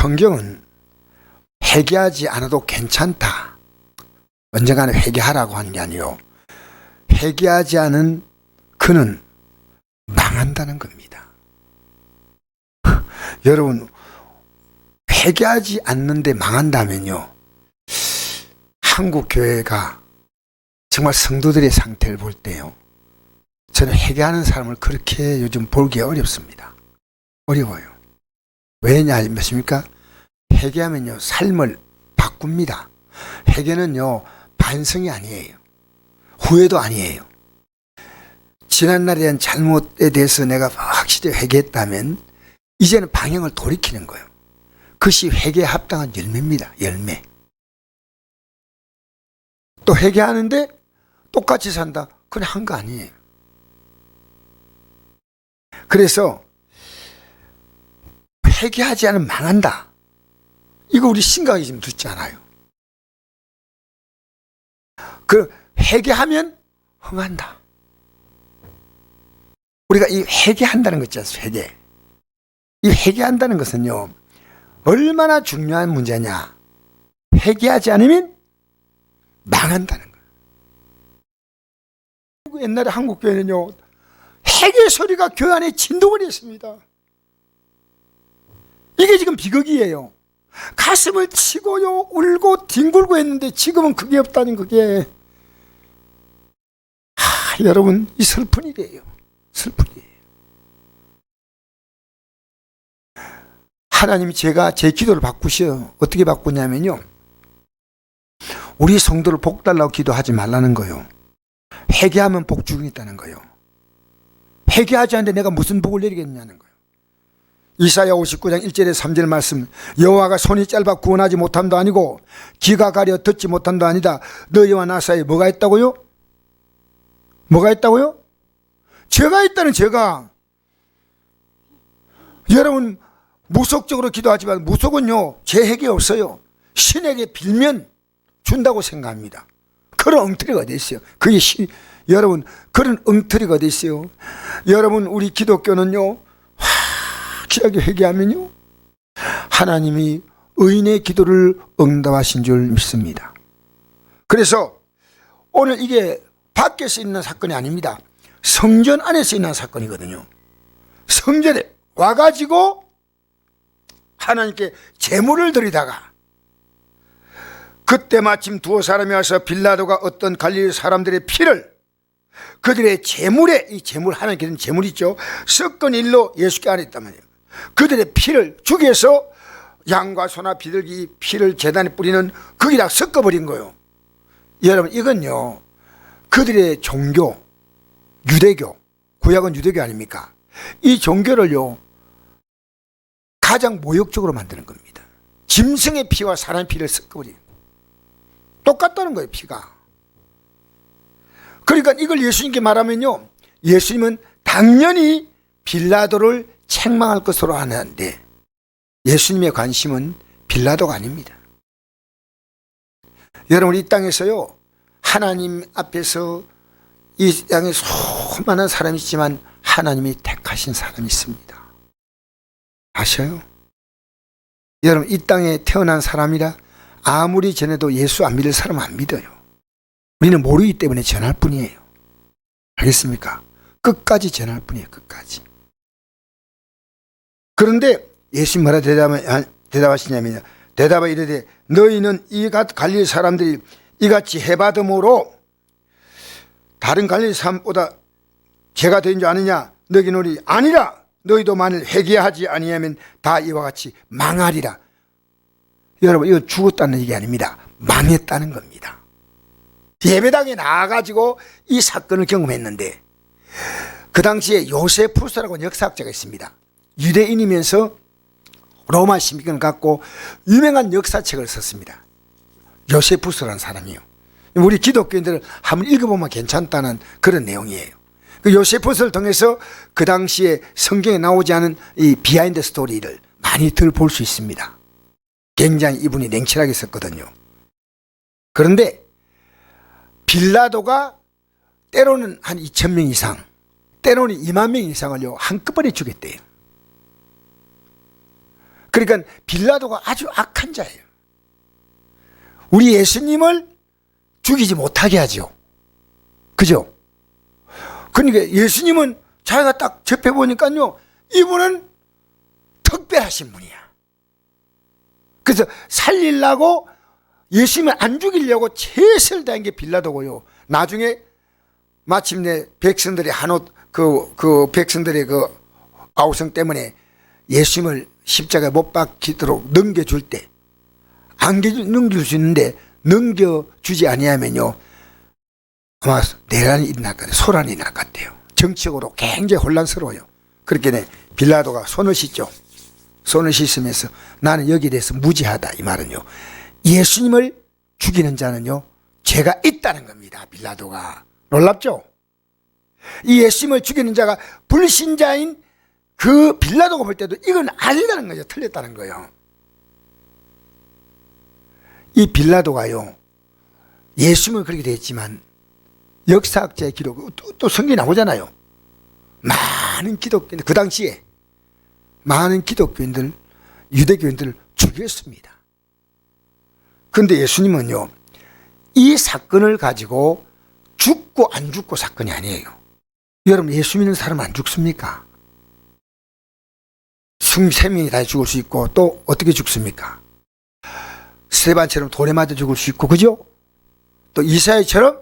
성경은 회개하지 않아도 괜찮다, 언젠가는 회개하라고 하는 게 아니요, 회개하지 않은 그는 망한다는 겁니다. 여러분, 회개하지 않는데 망한다면요, 한국 교회가 정말 성도들의 상태를 볼 때요, 저는 회개하는 사람을 그렇게 요즘 보기 어렵습니다. 어려워요. 왜냐 아십니까? 회개하면요, 삶을 바꿉니다. 회개는요, 반성이 아니에요. 후회도 아니에요. 지난날에 대한 잘못에 대해서 내가 확실히 회개했다면 이제는 방향을 돌이키는 거예요. 그것이 회개에 합당한 열매입니다. 열매. 또 회개하는데 똑같이 산다, 그건 한 거 아니에요. 그래서 회개하지 않으면 망한다, 이거 우리 심각하게 지금 듣지 않아요. 그 회개하면 흥한다. 우리가 이 회개한다는 거 있지 않습니까? 회개. 이 회개한다는 것은요, 얼마나 중요한 문제냐. 회개하지 않으면 망한다는 거예요. 옛날에 한국 교회는요, 회개 소리가 교회 안에 진동을 했습니다. 이게 지금 비극이에요. 가슴을 치고요, 울고 뒹굴고 했는데 지금은 그게 없다는, 그게. 여러분, 이 슬픈 일이에요. 슬픈 일이에요. 하나님이 제가 제 기도를 바꾸셔요. 어떻게 바꾸냐면요, 우리 성도를 복 달라고 기도하지 말라는 거예요. 회개하면 복 주겠다는 거예요. 회개하지 않는데 내가 무슨 복을 내리겠냐는 거예요. 이사야 59장 1절에 3절 말씀, 여호와가 손이 짧아 구원하지 못함도 아니고 귀가 가려 듣지 못함도 아니다. 너희와 나 사이에 뭐가 있다고요? 뭐가 있다고요? 죄가 있다는, 죄가. 여러분, 무속적으로 기도하지만 무속은요, 제 핵이 없어요. 신에게 빌면 준다고 생각합니다. 그런 엉터리가 어디 있어요? 그게 여러분, 그런 엉터리가 어디 있어요? 여러분, 우리 기독교는요, 확실하게 회개하면요, 하나님이 의인의 기도를 응답하신 줄 믿습니다. 그래서 오늘 이게 밖에서 있는 사건이 아닙니다. 성전 안에서 있는 사건이거든요. 성전에 와가지고 하나님께 제물을 드리다가, 그때 마침 두 사람이 와서 빌라도가 어떤 갈릴리 사람들의 피를 그들의 제물에, 이 제물, 하나님께 드린 제물 있죠, 섞은 일로 예수께 아뢰었단 말이에요. 그들의 피를 죽여서 양과 소나 비둘기 피를 제단에 뿌리는, 거기다 섞어버린 거예요. 여러분, 이건요, 그들의 종교, 유대교, 구약은 유대교 아닙니까? 이 종교를요, 가장 모욕적으로 만드는 겁니다. 짐승의 피와 사람의 피를 섞어버리는, 똑같다는 거예요, 피가. 그러니까 이걸 예수님께 말하면요, 예수님은 당연히 빌라도를 책망할 것으로 하는데, 예수님의 관심은 빌라도가 아닙니다. 여러분, 이 땅에서요, 하나님 앞에서 이 땅에 수많은 사람이 있지만 하나님이 택하신 사람이 있습니다. 아셔요? 여러분, 이 땅에 태어난 사람이라 아무리 전해도 예수 안 믿을 사람은 안 믿어요. 우리는 모르기 때문에 전할 뿐이에요. 알겠습니까? 끝까지 전할 뿐이에요. 끝까지. 그런데 예수님 뭐라 대답하시냐면요, 대답을 이르되 너희는 이 갈릴리 사람들이 이같이 해받음으로 다른 갈릴리 사람보다 죄가 된 줄 아느냐? 너희는 아니라. 너희도 만일 회개하지 아니하면 다 이와 같이 망하리라. 여러분, 이거 죽었다는 얘기 아닙니다. 망했다는 겁니다. 예배당에 나와가지고 이 사건을 경험했는데, 그 당시에 요세푸스라고 하는 역사학자가 있습니다. 유대인이면서 로마 시민권을 갖고 유명한 역사책을 썼습니다. 요세푸스라는 사람이요. 우리 기독교인들은 한번 읽어보면 괜찮다는 그런 내용이에요. 그 요세푸스를 통해서 그 당시에 성경에 나오지 않은 이 비하인드 스토리를 많이들 볼 수 있습니다. 굉장히 이분이 냉철하게 썼거든요. 그런데 빌라도가 때로는 한 2,000명 이상, 때로는 2만 명 이상을요, 한꺼번에 죽였대요. 그러니까 빌라도가 아주 악한 자예요. 우리 예수님을 죽이지 못하게 하죠. 그죠? 그러니까 예수님은 자기가 딱 접해보니까요, 이분은 특별하신 분이야. 그래서 살리려고 예수님을 안 죽이려고 최선을 다한 게 빌라도고요. 나중에 마침내 백성들의 그 백성들의 그 아우성 때문에 예수님을 십자가에 못 박히도록 넘겨줄 때, 안 넘길 수 있는데 넘겨주지 아니하면요, 아마 내란이 일어날 것 같아요. 소란이 날 것 같아요. 정치적으로 굉장히 혼란스러워요. 그렇게 빌라도가 손을 씻죠. 손을 씻으면서 나는 여기에 대해서 무지하다, 이 말은요, 예수님을 죽이는 자는요 죄가 있다는 겁니다. 빌라도가 놀랍죠? 이 예수님을 죽이는 자가 불신자인 그 빌라도가 볼 때도 이건 아니라는 거죠. 틀렸다는 거예요. 이 빌라도가요, 예수님은 그렇게 됐지만 역사학자의 기록, 또 성경에 나오잖아요. 많은 기독교인들, 그 당시에 많은 기독교인들, 유대교인들을 죽였습니다. 그런데 예수님은요, 이 사건을 가지고 죽고 안 죽고 사건이 아니에요. 여러분, 예수 믿는 사람은 안 죽습니까? 세 명이 다 죽을 수 있고, 또 어떻게 죽습니까? 스데반처럼 돌에 맞아 죽을 수 있고, 그죠? 또 이사야처럼,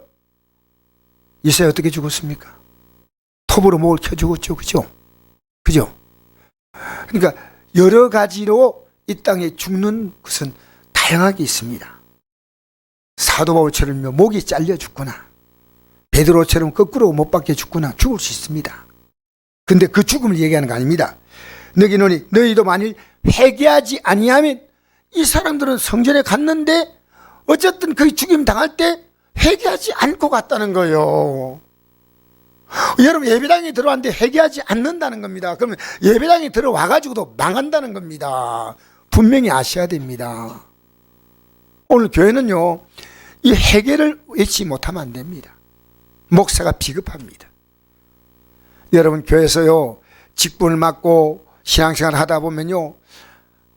이사야 어떻게 죽었습니까? 톱으로 목을 켜 죽었죠. 그죠? 그죠? 그러니까 여러 가지로 이 땅에 죽는 것은 다양하게 있습니다. 사도 바울처럼 목이 잘려 죽거나, 베드로처럼 거꾸로 못 박혀 죽거나 죽을 수 있습니다. 근데 그 죽음을 얘기하는 거 아닙니다. 너희도 만일 회개하지 아니하면, 이 사람들은 성전에 갔는데 어쨌든 그 죽임 당할 때 회개하지 않고 갔다는 거예요. 여러분, 예배당에 들어왔는데 회개하지 않는다는 겁니다. 그러면 예배당에 들어와가지고도 망한다는 겁니다. 분명히 아셔야 됩니다. 오늘 교회는요, 이 회개를 외치지 못하면 안 됩니다. 목사가 비겁합니다. 여러분, 교회에서요, 직분을 맡고 신앙생활 하다 보면요,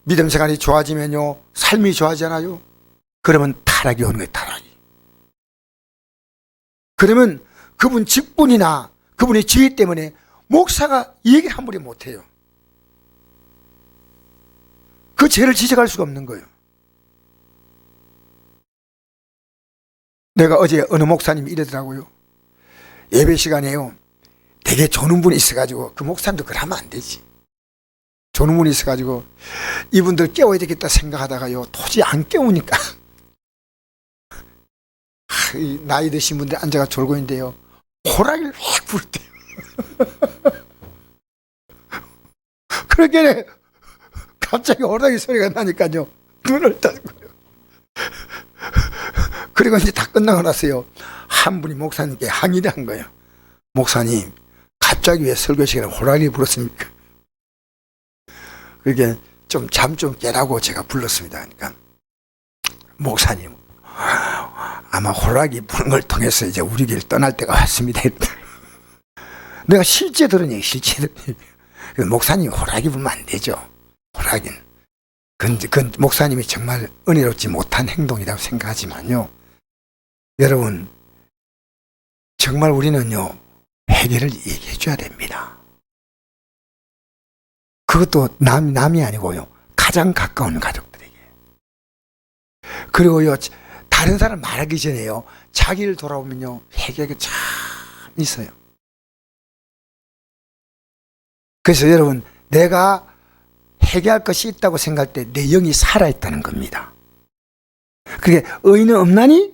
믿음 생활이 좋아지면요, 삶이 좋아지잖아요. 그러면 타락이 오는 거예요. 타락이. 그러면 그분 직분이나 그분의 지위 때문에 목사가 얘기를 함부로 못해요. 그 죄를 지적할 수가 없는 거예요. 내가 어제 어느 목사님이 이러더라고요. 예배 시간에요, 되게 조는 분이 있어가지고, 그 목사님도 그러면 안 되지. 조는 분이 있어가지고 이분들 깨워야 되겠다 생각하다가요, 도저히 안 깨우니까 나이 드신 분들 앉아가 졸고 있는데요, 호랑이를 확 부르대요. 그러게 갑자기 호랑이 소리가 나니까요, 눈을 닫고요. 그리고 이제 다 끝나고 나서요, 한 분이 목사님께 항의를 한 거예요. 목사님, 갑자기 왜 설교 시간에 호랑이 불렀습니까? 그게 좀 잠 좀 깨라고 제가 불렀습니다. 그러니까 목사님, 아마 호랑이 부는 걸 통해서 이제 우리 길 떠날 때가 왔습니다. 내가 실제 들은 얘기, 실제 들은 얘기. 목사님, 호랑이 불면 안 되죠. 호랑이는. 그 목사님이 정말 은혜롭지 못한 행동이라고 생각하지만요, 여러분, 정말 우리는요, 회개를 얘기해 줘야 됩니다. 그것도 남이 아니고요, 가장 가까운 가족들에게. 그리고요, 다른 사람 말하기 전에요, 자기를 돌아보면요, 회개가 참 있어요. 그래서 여러분, 내가 회개할 것이 있다고 생각할 때 내 영이 살아있다는 겁니다. 그게 의인은 없나니?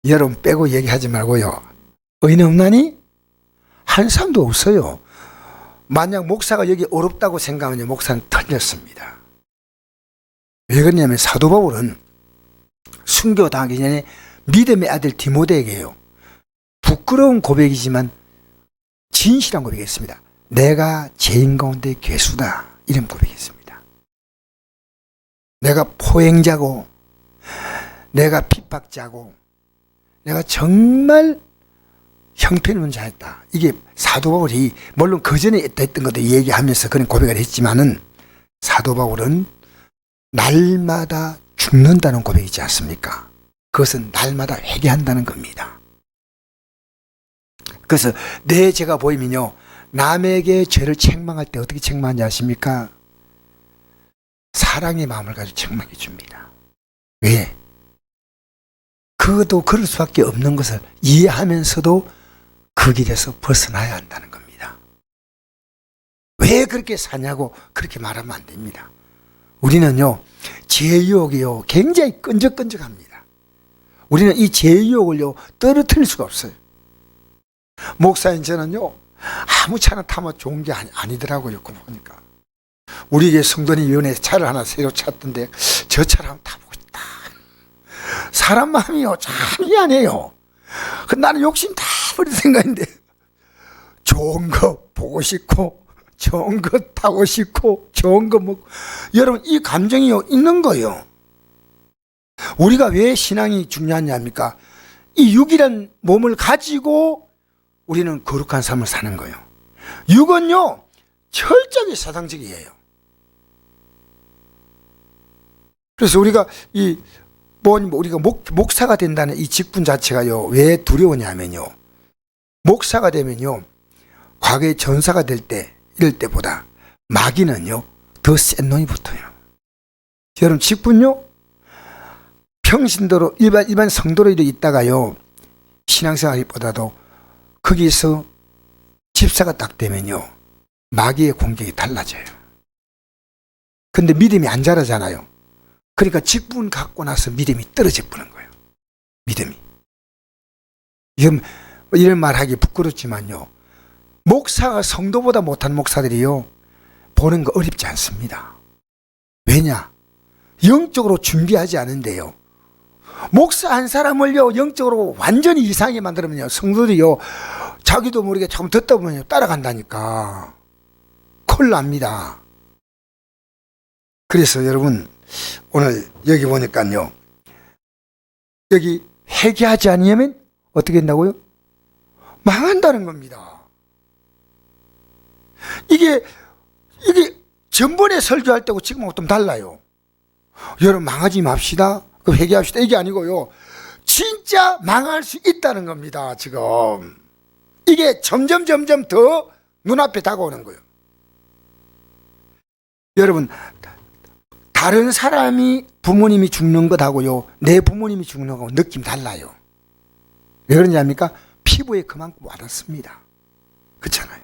여러분 빼고 얘기하지 말고요, 의인은 없나니? 한 사람도 없어요. 만약 목사가 여기 어렵다고 생각하면 목사는 틀렸습니다. 왜 그러냐면, 사도 바울은 순교당하기 전에 믿음의 아들 디모데에게요, 부끄러운 고백이지만 진실한 고백이었습니다. 내가 죄인 가운데 괴수다, 이런 고백이었습니다. 내가 포행자고, 내가 핍박자고, 내가 정말 형편없는 자였다. 이게 사도 바울이 물론 그 전에 했던 것도 얘기하면서 그런 고백을 했지만은 사도 바울은 날마다 죽는다는 고백이지 않습니까? 그것은 날마다 회개한다는 겁니다. 그래서 내 죄가 보이면요, 남에게 죄를 책망할 때 어떻게 책망하는지 아십니까? 사랑의 마음을 가지고 책망해 줍니다. 왜? 그것도 그럴 수밖에 없는 것을 이해하면서도 그 길에서 벗어나야 한다는 겁니다. 왜 그렇게 사냐고 그렇게 말하면 안 됩니다. 우리는요, 죄유혹이요, 굉장히 끈적끈적합니다. 우리는 이 죄유혹을요, 떨어뜨릴 수가 없어요. 목사인 저는요, 아무 차나 타면 좋은 게 아니더라고요. 보니까 우리 게 성도님 위원회 차를 하나 새로 찼던데 저 차를 한번 타보고 싶다. 사람 마음이요, 참 미안해요. 나는 욕심 다 버린 생각인데 좋은 거 보고 싶고 좋은 거 타고 싶고 좋은 거 먹고, 여러분 이 감정이요 있는 거예요. 우리가 왜 신앙이 중요하냐입니까? 이 육이란 몸을 가지고 우리는 거룩한 삶을 사는 거예요. 육은요 철저하게 사상적이에요. 그래서 우리가 우리가 목사가 된다는 이 직분 자체가요, 왜 두려우냐면요, 목사가 되면요, 과거에 전사가 될 때, 이럴 때보다 마귀는요, 더 센 놈이 붙어요. 여러분, 직분요, 평신도로, 일반 성도로 있다가요, 신앙생활보다도 거기서 집사가 딱 되면요, 마귀의 공격이 달라져요. 근데 믿음이 안 자라잖아요. 그러니까 직분 갖고 나서 믿음이 떨어져 버린 거예요. 믿음이. 이런 말 하기 부끄럽지만요, 목사가 성도보다 못한 목사들이요, 보는 거 어렵지 않습니다. 왜냐? 영적으로 준비하지 않은데요, 목사 한 사람을요 영적으로 완전히 이상하게 만들면요, 성도들이요 자기도 모르게 조금 듣다 보면 따라간다니까. 큰일 납니다. 그래서 여러분, 오늘 여기 보니까요, 여기 회개하지 않으면 어떻게 된다고요? 망한다는 겁니다. 이게 전번에 설교할 때고 지금하고 좀 달라요. 여러분, 망하지 맙시다, 그 회개합시다, 이게 아니고요, 진짜 망할 수 있다는 겁니다. 지금 이게 점점 더 눈앞에 다가오는 거예요. 여러분, 다른 사람이 부모님이 죽는 것하고요, 내 부모님이 죽는 거하고 느낌 달라요. 왜 그런지 압니까? 피부에 그만큼 와닿습니다. 그렇잖아요.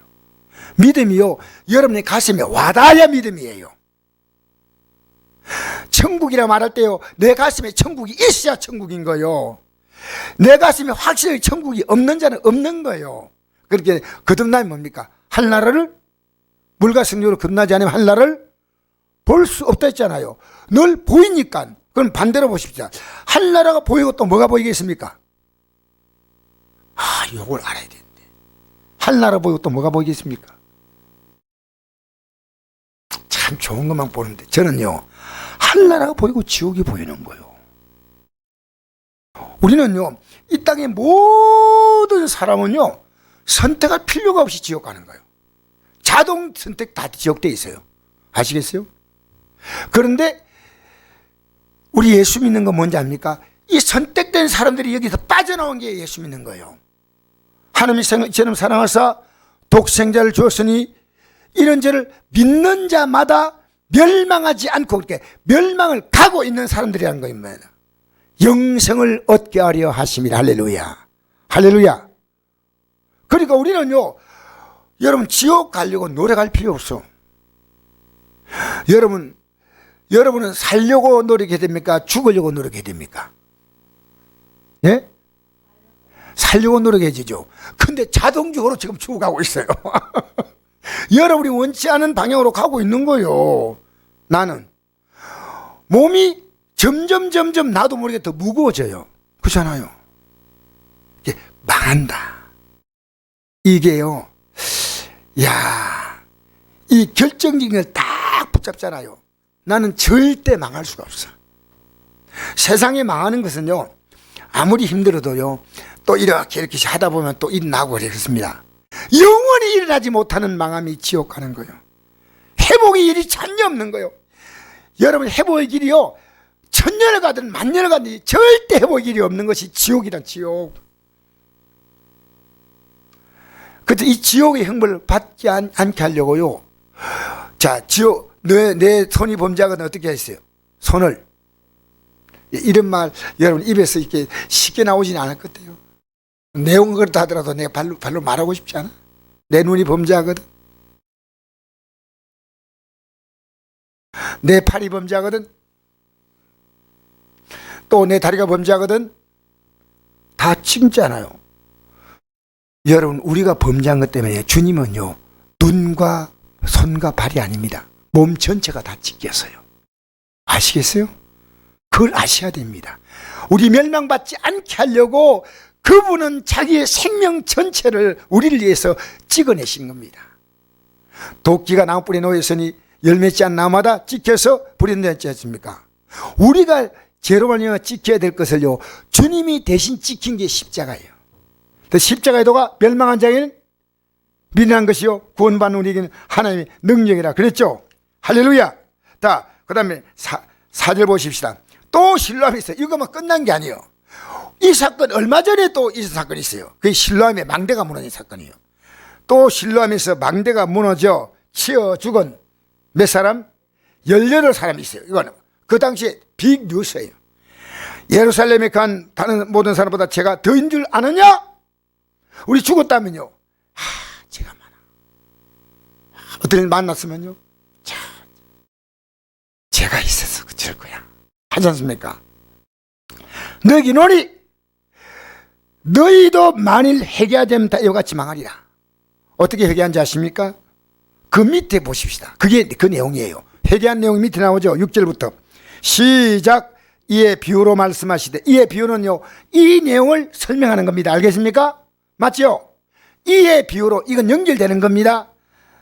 믿음이요, 여러분의 가슴에 와닿아야 믿음이에요. 천국이라 말할 때요, 내 가슴에 천국이 있어야 천국인 거예요. 내 가슴에 확실히 천국이 없는 자는 없는 거예요. 그렇게 거듭나면 뭡니까? 한나라를, 물과 성령으로 거듭나지 않으면 한나라를 볼 수 없다 했잖아요. 늘 보이니까. 그럼 반대로 보십시오. 한나라가 보이고 또 뭐가 보이겠습니까? 이걸 알아야 되는데. 한나라 보이고 또 뭐가 보이겠습니까? 참 좋은 것만 보는데, 저는요, 한나라가 보이고 지옥이 보이는 거예요. 우리는요, 이 땅의 모든 사람은요, 선택할 필요가 없이 지옥 가는 거예요. 자동 선택 다 지옥돼 있어요. 아시겠어요? 그런데 우리 예수 믿는 건 뭔지 압니까? 이 선택된 사람들이 여기서 빠져나온 게 예수 믿는 거예요. 하나님이 저는 사랑하사 독생자를 주었으니 이런 죄를 믿는 자마다 멸망하지 않고 그렇게 멸망을 가고 있는 사람들이라는 겁니다. 영생을 얻게 하려 하심이라. 할렐루야. 할렐루야. 그러니까 우리는요, 여러분 지옥 가려고 노력할 필요 없어. 여러분은 살려고 노력해야 됩니까? 죽으려고 노력해야 됩니까? 예? 살려고 노력해야죠. 근데 자동적으로 지금 죽어가고 있어요. 여러분이 원치 않은 방향으로 가고 있는 거예요. 나는 몸이 점점 나도 모르게 더 무거워져요. 그렇잖아요. 이게 망한다. 이게요, 이 결정적인 걸 딱 붙잡잖아요. 나는 절대 망할 수가 없어. 세상에 망하는 것은요, 아무리 힘들어도요, 또 이렇게 하다 보면 또 일어나고 그랬습니다. 영원히 일어나지 못하는 망함이 지옥 가는 거예요. 회복의 일이 전혀 없는 거예요. 여러분, 회복의 길이요, 천년을 가든 만년을 가든 절대 회복의 길이 없는 것이 지옥이란 지옥. 그래서 이 지옥의 형벌을 받지 않게 하려고요. 자, 지옥, 내 손이 범죄하거든 어떻게 했어요? 손을. 이런 말 여러분 입에서 이렇게 쉽게 나오지는 않을 것 같아요. 내용은 그렇다 하더라도 내가 발로 말하고 싶지 않아. 내 눈이 범죄하거든. 내 팔이 범죄하거든. 또 내 다리가 범죄하거든. 다 찍잖아요. 여러분, 우리가 범죄한 것 때문에 주님은요, 눈과 손과 발이 아닙니다. 몸 전체가 다 찢겼어요. 아시겠어요? 그걸 아셔야 됩니다. 우리 멸망받지 않게 하려고 그분은 자기의 생명 전체를 우리를 위해서 찍어내신 겁니다. 도끼가 나무뿌리에 놓였으니 열매지 않은 나무마다 찍혀서 불이 내지 않습니까? 우리가 죄로 말미암아 찍혀야 될 것을요, 주님이 대신 찍힌 게 십자가예요. 십자가의 도가 멸망한 자에게는 미련한 것이요 구원받는 우리에게는 하나님의 능력이라 그랬죠. 할렐루야. 자, 그 다음에 4절 보십시다. 또 실로암이 있어요. 이거만 끝난 게 아니에요. 이 사건 얼마 전에 또 이 사건이 있어요. 그게 실로암의 망대가 무너진 사건이에요. 또 실로암에서 망대가 무너져 치어 죽은 몇 사람? 18사람이 있어요. 이거는 그 당시에 빅 뉴스예요. 예루살렘에 간 다른 모든 사람보다 죄가 더인 줄 아느냐? 우리 죽었다면요, 죄가 많아. 어떤 일 만났으면요, 자, 죄가 있어서 그럴 거야 하지 않습니까? 너희노니 너희도 만일 회개하자면 다 이와 같이 망하리라. 어떻게 회개한지 아십니까? 그 밑에 보십시다. 그게 그 내용이에요. 회개한 내용이 밑에 나오죠. 6절부터 시작. 이의 비유로 말씀하시되, 이의 비유는요, 이 내용을 설명하는 겁니다. 알겠습니까? 맞죠? 이의 비유로, 이건 연결되는 겁니다.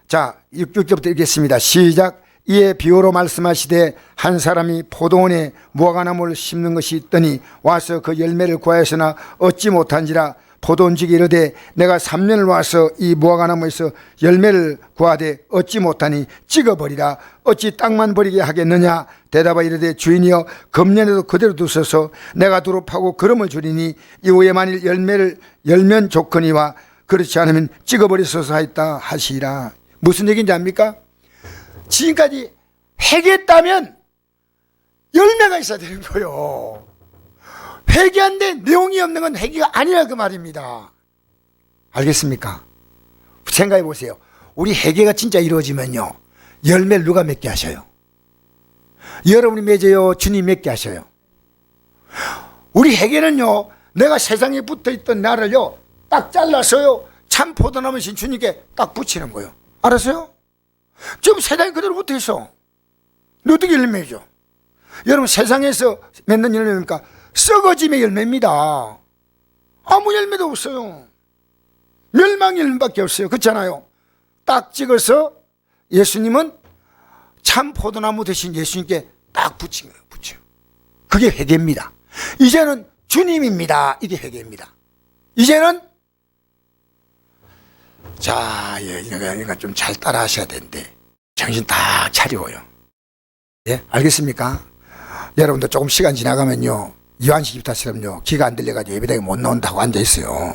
자, 6절부터 읽겠습니다. 시작. 이의 비유로 말씀하시되, 한 사람이 포도원에 무화과나무를 심는 것이 있더니 와서 그 열매를 구하였으나 얻지 못한지라. 포도원직이 이르되, 내가 3년을 와서 이 무화과나무에서 열매를 구하되 얻지 못하니 찍어버리라. 어찌 땅만 버리게 하겠느냐? 대답하 이르되, 주인이여, 금년에도 그대로 두소서. 내가 두루 파고 거름을 주리니 이후에 만일 열매를 열면 좋거니와 그렇지 않으면 찍어버리소서 하였다 하시라. 무슨 얘기인지 압니까? 지금까지 회개했다면 열매가 있어야 되는 거예요. 회개한데 내용이 없는 건 회개가 아니라 그 말입니다. 알겠습니까? 생각해 보세요. 우리 회개가 진짜 이루어지면요, 열매를 누가 맺게 하셔요? 여러분이 맺어요? 주님 맺게 하셔요? 우리 회개는요, 내가 세상에 붙어있던 나를요 딱 잘라서요 참 포도나무신 주님께 딱 붙이는 거예요. 알았어요? 지금 세상에 그대로 붙어있어. 어떻게 열매 맺죠? 여러분, 세상에서 맺는 열매입니까? 썩어짐의 열매입니다. 아무 열매도 없어요. 멸망 열매밖에 없어요. 그렇잖아요. 딱 찍어서 예수님은 참 포도나무 대신 예수님께 딱 붙인 거예요. 붙여. 그게 회개입니다. 이제는 주님입니다. 이게 회개입니다. 이제는, 자, 이거 좀 잘 따라 하셔야 되는데 정신 딱 차리고요. 예, 알겠습니까? 여러분도 조금 시간 지나가면요, 이완식 집사처럼요 귀가 안 들려가지고 예배당에 못 나온다고 앉아있어요.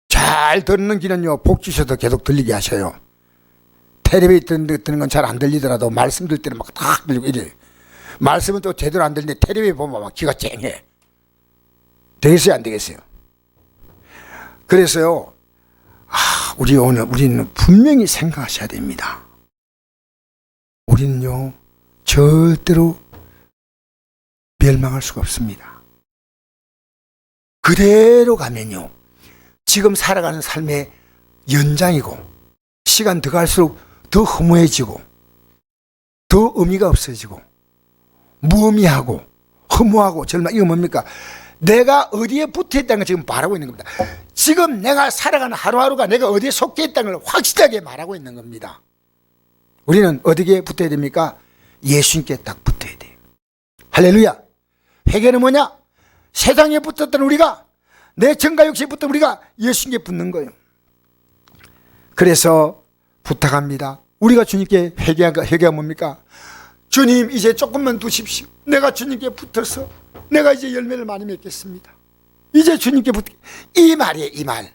잘 듣는 귀는요 복 주셔서 계속 들리게 하셔요. 텔레비에 듣는 건 잘 안 들리더라도 말씀 들 때는 막 딱 들리고 이래. 말씀은 또 제대로 안 들리는데 텔레비에 보면 막 귀가 쨍해. 되겠어요, 안 되겠어요? 그래서요, 우리는 분명히 생각하셔야 됩니다. 우리는요 절대로 멸망할 수가 없습니다. 그대로 가면요, 지금 살아가는 삶의 연장이고, 시간 더 갈수록 더 허무해지고, 더 의미가 없어지고, 무의미하고, 허무하고, 절망. 이거 뭡니까? 내가 어디에 붙어 있다는 걸 지금 말하고 있는 겁니다. 지금 내가 살아가는 하루하루가 내가 어디에 속해 있다는 걸 확실하게 말하고 있는 겁니다. 우리는 어디에 붙어야 됩니까? 예수님께 딱 붙어야 돼요. 할렐루야. 회개는 뭐냐? 세상에 붙었던 우리가 내 정과 욕심부터 우리가 예수님께 붙는 거예요. 그래서 부탁합니다. 우리가 주님께 회개가 뭡니까? 주님, 이제 조금만 두십시오. 내가 주님께 붙어서 내가 이제 열매를 많이 맺겠습니다. 이제 주님께 이 말이에요, 이 말.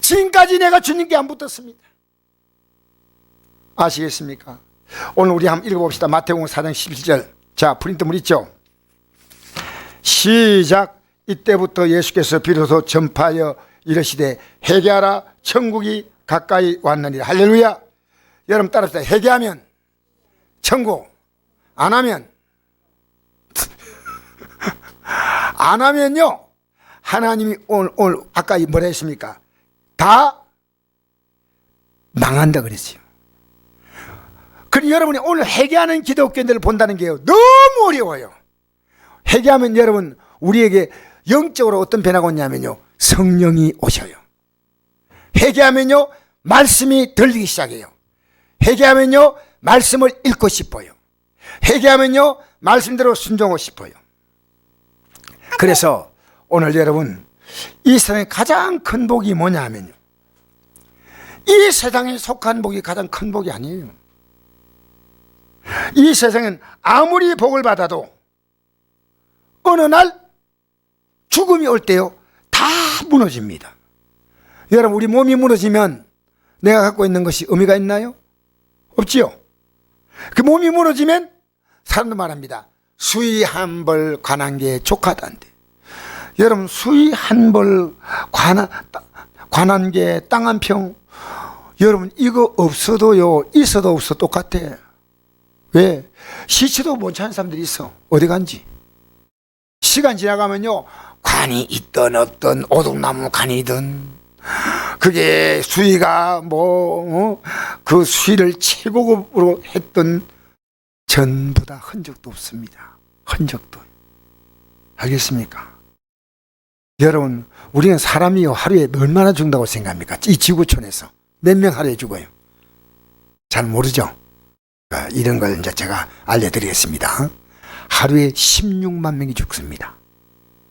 지금까지 내가 주님께 안 붙었습니다. 아시겠습니까? 오늘 우리 한번 읽어봅시다. 마태복음 4장 11절. 자, 프린트물 있죠? 시작. 이때부터 예수께서 비로소 전파하여 이르시되 회개하라, 천국이 가까이 왔느니라. 할렐루야. 여러분 따라합시다. 회개하면 천국, 안 하면 안 하면요, 하나님이 오늘 아까 뭐라 했습니까? 다 망한다 그랬어요. 그럼 여러분이 오늘 회개하는 기독교인들을 본다는 게요, 너무 어려워요. 회개하면 여러분, 우리에게 영적으로 어떤 변화가 오냐면요, 성령이 오셔요. 회개하면요, 말씀이 들리기 시작해요. 회개하면요, 말씀을 읽고 싶어요. 회개하면요, 말씀대로 순종하고 싶어요. 그래서 오늘 여러분, 이 세상에 가장 큰 복이 뭐냐 하면요, 이 세상에 속한 복이 가장 큰 복이 아니에요. 이 세상엔 아무리 복을 받아도 어느 날 죽음이 올 때요, 다 무너집니다. 여러분, 우리 몸이 무너지면 내가 갖고 있는 것이 의미가 있나요? 없지요. 그 몸이 무너지면 사람도 말합니다. 수의 한 벌 관한 게 족하다는데. 여러분, 수의 한 벌 관한 게 땅 한 평. 여러분, 이거 없어도요, 있어도 없어 똑같아. 왜? 시치도 못 찾는 사람들이 있어. 어디 간지. 시간 지나가면요, 관이 있든 없든 오동나무 관이든 그게 수위가 그 수위를 최고급으로 했던 전부 다 흔적도 없습니다. 흔적도. 알겠습니까? 여러분, 우리는 사람이요, 하루에 얼마나 죽는다고 생각합니까? 이 지구촌에서 몇 명 하루에 죽어요? 잘 모르죠? 이런 걸 이제 제가 알려드리겠습니다. 하루에 16만 명이 죽습니다.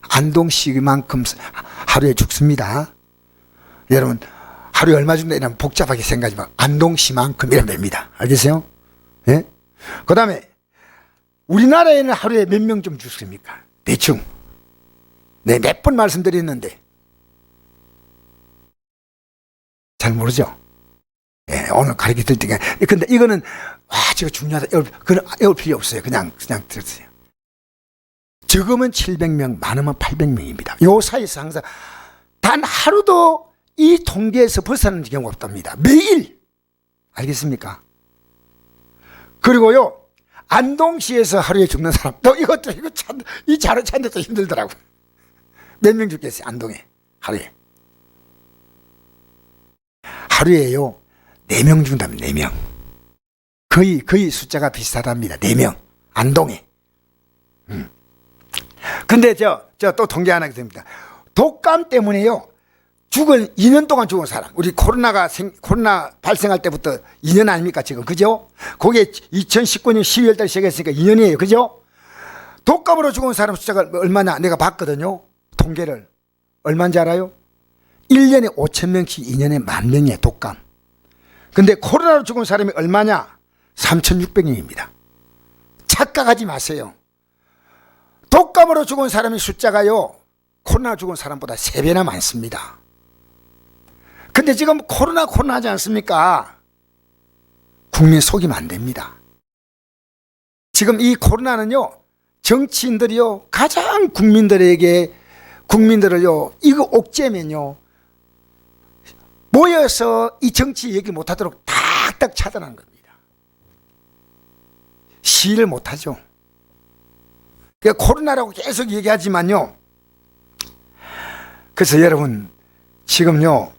안동시만큼 하루에 죽습니다. 여러분, 하루에 얼마 죽는다 이러면 복잡하게 생각하지 마. 안동시만큼 이러면 됩니다. 알겠어요? 예? 그 다음에 우리나라에는 하루에 몇 명 좀 죽습니까? 대충. 네, 몇 번 말씀드렸는데 잘 모르죠? 예, 오늘 가르쳐 드릴 때가. 근데 이거는 제가 중요하다. 외울 필요 없어요. 그냥 들으세요. 적으면 700명, 많으면 800명입니다. 요 사이에서 항상 단 하루도 이 통계에서 벗어나는 경우가 없답니다. 매일. 알겠습니까? 그리고요, 안동시에서 하루에 죽는 사람, 이 자료 찾는 것도 힘들더라고. 몇 명 죽겠어요, 안동에? 하루에. 하루에요, 4명 죽는다면 4명. 거의 숫자가 비슷하답니다. 4명. 안동에. 근데 또 통계 하나 있습니다. 독감 때문에요, 2년 동안 죽은 사람. 우리 코로나 발생할 때부터 2년 아닙니까, 지금? 그죠? 그게 2019년 12월 달 시작했으니까 2년이에요. 그죠? 독감으로 죽은 사람 숫자가 얼마나 내가 봤거든요. 통계를. 얼마인지 알아요? 1년에 5,000명씩 2년에 10,000명이에요, 독감. 근데 코로나로 죽은 사람이 얼마냐? 3,600명입니다. 착각하지 마세요. 독감으로 죽은 사람의 숫자가요, 코로나 죽은 사람보다 3배나 많습니다. 근데 지금 코로나 하지 않습니까? 국민 속이면 안 됩니다. 지금 이 코로나는요, 정치인들이요, 가장 국민들을요, 이거 옥죄면요, 모여서 이 정치 얘기 못하도록 딱딱 차단한 겁니다. 시위를 못하죠. 그러니까 코로나라고 계속 얘기하지만요, 그래서 여러분, 지금요,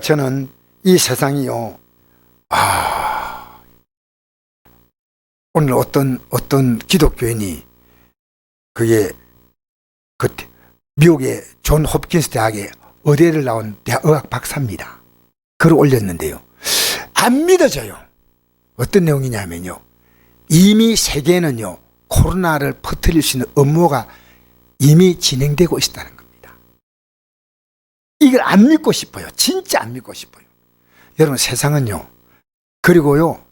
저는 이 세상이요, 오늘 어떤 기독교인이 미국의 존 홉킨스 대학의 의대를 나온 의학 박사입니다. 글을 올렸는데요, 안 믿어져요. 어떤 내용이냐면요, 이미 세계는요, 코로나를 퍼뜨릴 수 있는 음모가 이미 진행되고 있다는 겁니다. 이걸 안 믿고 싶어요. 진짜 안 믿고 싶어요. 여러분, 세상은요, 그리고요,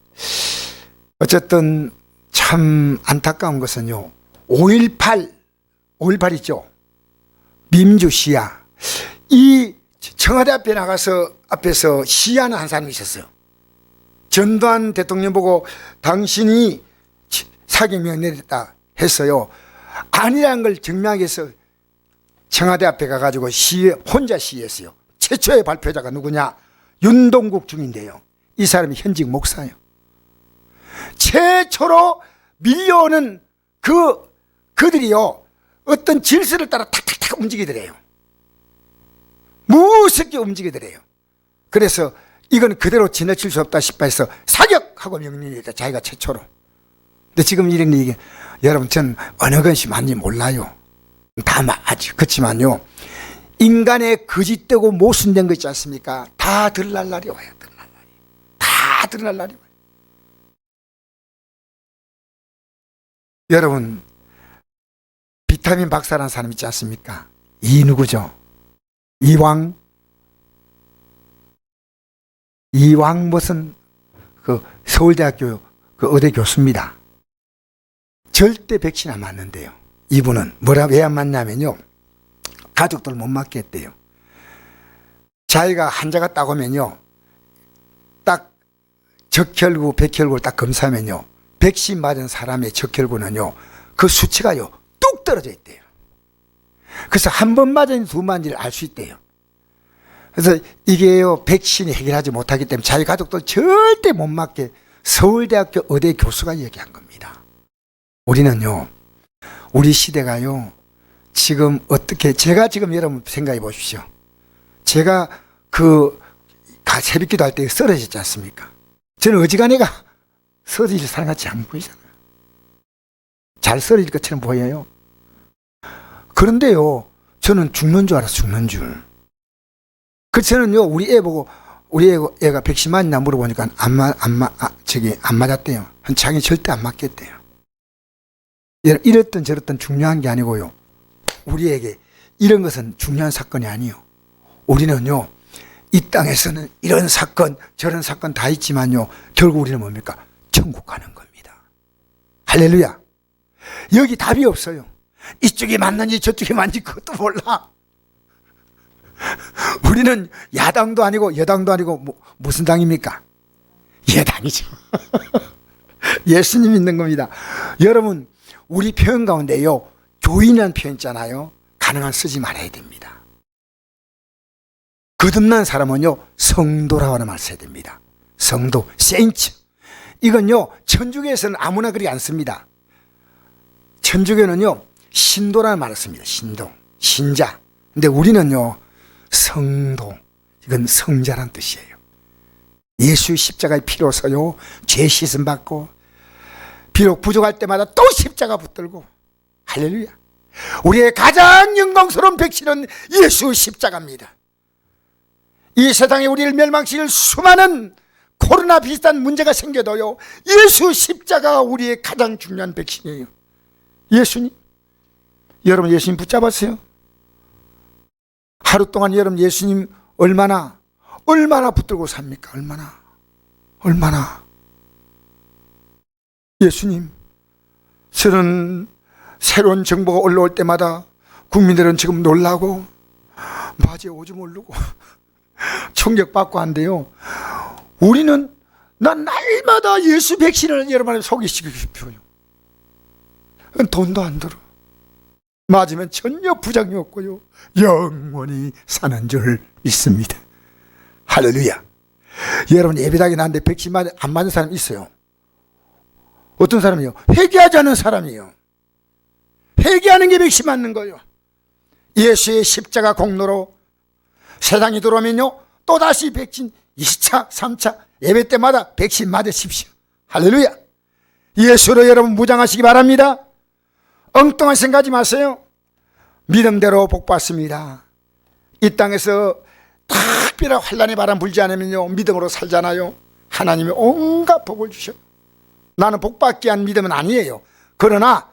어쨌든 참 안타까운 것은요, 5.18 있죠. 민주시야. 이 청와대 앞에 나가서 앞에서 시위하는 한 사람이 있었어요. 전두환 대통령 보고 당신이 사격명 내렸다 했어요. 아니라는 걸 증명하기 위해서 청와대 앞에 가가지고 혼자 시위했어요. 최초의 발표자가 누구냐? 윤동국 중인데요. 이 사람이 현직 목사예요. 최초로 밀려오는 그들이요, 어떤 질서를 따라 탁탁탁 움직이더래요. 무섭게 움직이더래요. 그래서 이건 그대로 지나칠 수 없다 싶어 해서 사격하고 명령했다. 자기가 최초로. 근데 지금 이런 얘기, 여러분, 전 어느 것이 맞는지 몰라요. 다 맞지. 그렇지만요, 인간의 거짓되고 모순된 거 있지 않습니까? 다 드러날 날이 와요. 드러날 날이. 다 드러날 날이 와요. 여러분, 비타민 박사라는 사람 있지 않습니까? 이 누구죠? 이왕 무슨 그 서울대학교 그 의대 교수입니다. 절대 백신 안 맞는데요. 이분은 왜 안 맞냐면요, 가족들 못 맞게 했대요. 자기가 환자가 딱 오면요, 딱 적혈구, 백혈구를 딱 검사하면요, 백신 맞은 사람의 적혈구는요, 그 수치가요 뚝 떨어져 있대요. 그래서 한 번 맞은 두 맞은지를 알 수 있대요. 그래서 이게요, 백신이 해결하지 못하기 때문에 자기 가족들 절대 못 맞게 서울대학교 의대 교수가 얘기한 겁니다. 우리는요, 우리 시대가요, 지금 어떻게, 제가 지금 여러분 생각해 보십시오. 제가 새벽기도 할 때 쓰러졌지 않습니까? 저는 어지간해가 쓰러질 사람 같이 안 보이잖아요. 잘 쓰러질 것처럼 보여요. 그런데요, 저는 죽는 줄 알았어, 죽는 줄. 그래서 저는요, 우리 애 보고, 우리 애가 백신 맞냐 물어보니까 안 맞았대요. 자기 절대 안 맞겠대요. 이랬던 저랬던 중요한 게 아니고요, 우리에게 이런 것은 중요한 사건이 아니에요. 우리는요, 이 땅에서는 이런 사건 저런 사건 다 있지만요, 결국 우리는 뭡니까? 천국 가는 겁니다. 할렐루야. 여기 답이 없어요. 이쪽이 맞는지 저쪽이 맞는지 그것도 몰라. 우리는 야당도 아니고 여당도 아니고 무슨 당입니까? 예당이죠. 예수님 믿는 겁니다. 여러분, 우리 표현 가운데요, 교인이라는 표현 있잖아요. 가능한 쓰지 말아야 됩니다. 거듭난 사람은요, 성도라고 하는 말 써야 됩니다. 성도, 세인츠. 이건요, 천주교에서는 아무나 그리 안 씁니다. 천주교는요, 신도라는 말을 씁니다. 신도, 신자. 근데 우리는요, 성도, 이건 성자란 뜻이에요. 예수 십자가의 피로서요, 죄 씻음 받고, 비록 부족할 때마다 또 십자가 붙들고, 할렐루야. 우리의 가장 영광스러운 백신은 예수 십자가입니다. 이 세상에 우리를 멸망시킬 수많은 코로나 비슷한 문제가 생겨도요, 예수 십자가가 우리의 가장 중요한 백신이에요. 예수님, 여러분 예수님 붙잡았어요? 하루 동안 여러분 예수님 얼마나 붙들고 삽니까? 얼마나 예수님, 저는 새로운 정보가 올라올 때마다 국민들은 지금 놀라고 맞이 오지 모르고 충격받고 한대요. 우리는 날마다 예수 백신을 여러분을 소개시키고 싶어요. 돈도 안 들어. 맞으면 전혀 부작용이 없고요, 영원히 사는 줄 믿습니다. 할렐루야. 여러분, 예배당에 나왔는데 백신 안 맞은 사람 있어요. 어떤 사람이요? 회개하지 않은 사람이요. 회개하는 게 백신 맞는 거예요. 예수의 십자가 공로로 세상이 들어오면요, 또다시 백신 2차, 3차 예배 때마다 백신 맞으십시오. 할렐루야. 예수로 여러분 무장하시기 바랍니다. 엉뚱한 생각하지 마세요. 믿음대로 복 받습니다. 이 땅에서 특별한 환난의 바람 불지 않으면요, 믿음으로 살잖아요. 하나님이 온갖 복을 주셔. 나는 복 받기 위한 믿음은 아니에요. 그러나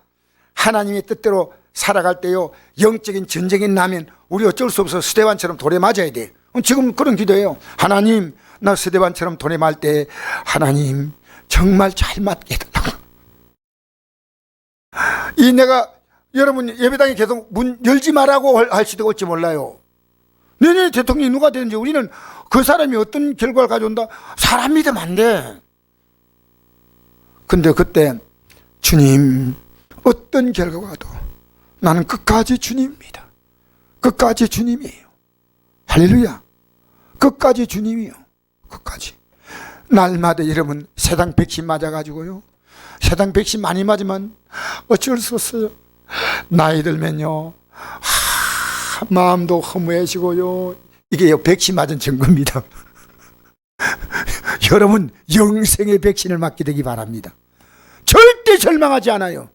하나님의 뜻대로 살아갈 때요, 영적인 전쟁이 나면 우리 어쩔 수 없어 스데반처럼 돌에 맞아야 돼. 지금 그런 기도해요. 하나님, 나 스데반처럼 돌에 맞을 때 하나님 정말 잘 맞게 해달라고. 이 내가 여러분 예배당에 계속 문 열지 말라고 할 수도 올지 몰라요. 내년에 대통령이 누가 되는지 우리는 그 사람이 어떤 결과를 가져온다 사람 믿으면 안 돼. 근데 그때 주님, 어떤 결과가 와도 나는 끝까지 주님입니다. 끝까지 주님이에요. 할렐루야. 끝까지 주님이요. 끝까지. 날마다 여러분 세상 백신 맞아가지고요, 세상 백신 많이 맞으면 어쩔 수 없어요. 나이 들면요, 마음도 허무해지고요. 이게 백신 맞은 증거입니다. 여러분 영생의 백신을 맞게 되기 바랍니다. 절대 절망하지 않아요.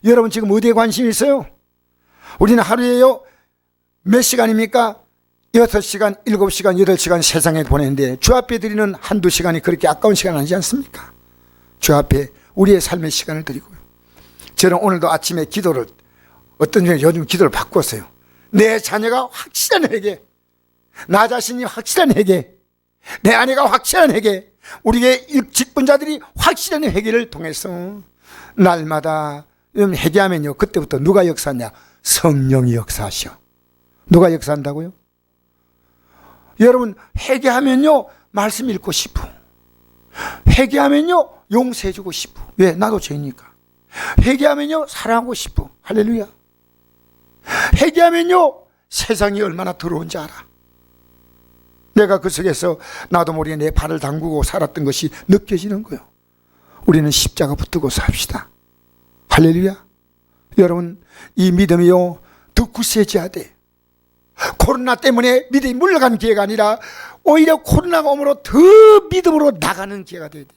여러분 지금 어디에 관심 있어요? 우리는 하루에요 몇 시간입니까? 6시간, 7시간, 8시간 세상에 보내는데 주 앞에 드리는 한두 시간이 그렇게 아까운 시간 아니지 않습니까? 주 앞에 우리의 삶의 시간을 드리고요. 저는 오늘도 아침에 기도를, 어떤 중에 요즘 기도를 바꿨어요. 내 자녀가 확실한 회개, 나 자신이 확실한 회개, 내 아내가 확실한 회개, 우리의 직분자들이 확실한 회개를 통해서 날마다 회개하면요, 그때부터 누가 역사하냐? 성령이 역사하셔. 누가 역사한다고요? 여러분 회개하면요 말씀 읽고 싶어. 회개하면요 용서해주고 싶어. 왜? 나도 죄니까. 회개하면요 사랑하고 싶어. 할렐루야. 회개하면요 세상이 얼마나 더러운지 알아. 내가 그 속에서 나도 모르게 내 발을 담그고 살았던 것이 느껴지는 거예요. 우리는 십자가 붙들고 삽시다. 할렐루야. 여러분 이 믿음이요 더 굳세져야 돼. 코로나 때문에 믿음이 물러가는 기회가 아니라 오히려 코로나가 오므로 더 믿음으로 나가는 기회가 돼야 돼.